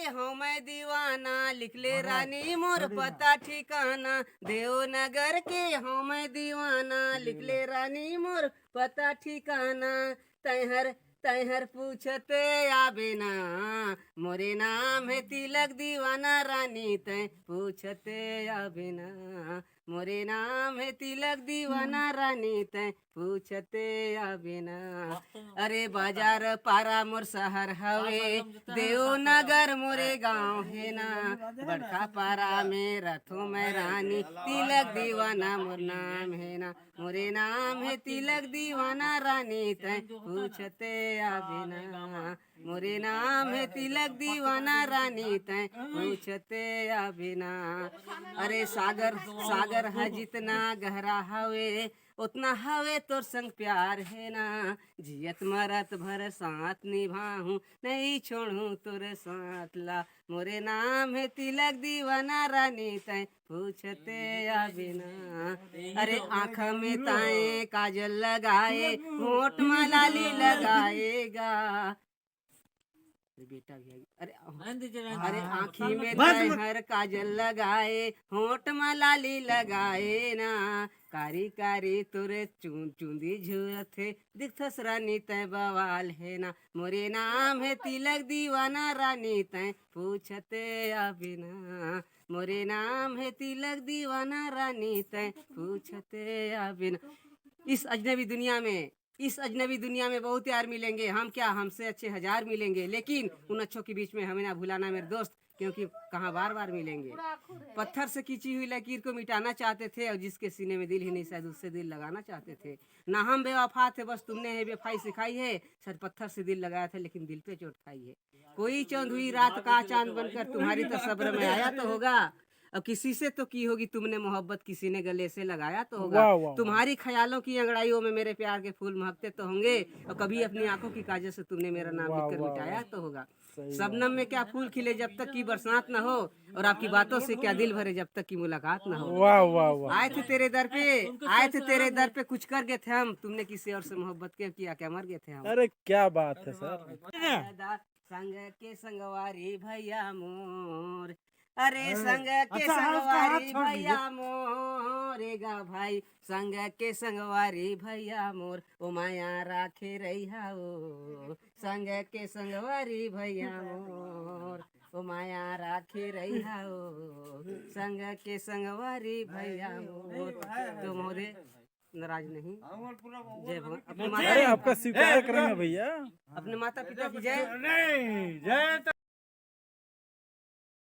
हो मैं दीवाना, लिख ले रानी मोर पता ठिकाना। देवनगर के हो मैं दीवाना, लिख ले रानी मोर पता ठिकाना। तैहर तैहर पूछते आबे ना, मोरे नाम है तिलक दीवाना रानी। तै पूछते आबे ना, मोरे नाम है तिलक दीवाना रानी। तै पूछते आबे ना। अरे बाजार पारा मोर शहर हवे, देवनगर मोरे गांव है ना। बड़का पारा में रथों में रानी, तिलक दीवाना मोर नाम है ना। मोरे नाम है तिलक दीवाना रानी। तै पूछते आबे ना, मोरे नाम है तिलक दीवाना रानी। तै पूछते आबे ना। अरे सागर सागर है जितना गहरा हवे, उतना हवे तोर संग प्यार है ना। जियत मरत भर साथ निभाऊं, नहीं छोड़ू तोरे साथ ला। मोरे नाम है तिलक दीवाना रानी। तै पूछते आबे ना। अरे आँख में ताए काजल लगाए, होठ में लाली लगाएगा। बेटा भी अरे आँखी में हर काजल लगाए, होठ में लाली लगाए ना। कारी कारी तुरे चूंदी झूरत है, दिखथस रानी तै बवाल है ना। मोरे नाम है तिलक दीवाना रानी। तै पूछते आबे ना। मोरे नाम है तिलक दीवाना रानी। तै पूछते आबे ना। इस अजनबी दुनिया में इस अजनबी दुनिया में बहुत यार मिलेंगे, हम क्या हमसे अच्छे हजार मिलेंगे, लेकिन उन अच्छों के बीच में हमें ना भुलाना मेरे दोस्त, क्योंकि कहाँ बार बार मिलेंगे। पत्थर से खींची हुई लकीर को मिटाना चाहते थे, और जिसके सीने में दिल ही नहीं शायद उससे दिल लगाना चाहते थे। ना हम बेवफा थे, बस तुमने है बेवफाई सिखाई है। शायद पत्थर से दिल लगाया था, लेकिन दिल पे चोट खाई है। कोई चौंध हुई रात का चांद बनकर तुम्हारी तस्वर में आया तो होगा, और किसी से तो की होगी तुमने मोहब्बत, किसी ने गले से लगाया तो होगा। तुम्हारी ख्यालों की अंगड़ाइयों में मेरे प्यार के फूल महकते तो होंगे, और कभी अपनी आंखों की काजल से तुमने मेरा नाम लिखकर मिटाया तो होगा। शबनम में क्या फूल खिले जब तक की बरसात न हो, और आपकी बातों से क्या दिल भरे जब तक की मुलाकात न हो। वाह वाह वाह। आए थे तेरे दर पे, आए थे तेरे दर पे, कुछ कर गए थे हम। तुमने किसी और से मोहब्बत के किया, क्या मर गए थे हम। अरे क्या बात है सर। संग के संगवारी भैया मोर, अरे संग के संगवारी भैया मोर, गा भाई संग के संगवारी भैया मोर। ओ माया राखे रहिया ओ, संग के संगवारी भैया मोर। ओ माया राखे रहिया ओ, संग के संगवारी भैया मोर। तो मोरे नाराज नहीं। जय भगवान। अरे आपका स्वीकार करेंगे भैया। अपने माता पिता की जय। नहीं जय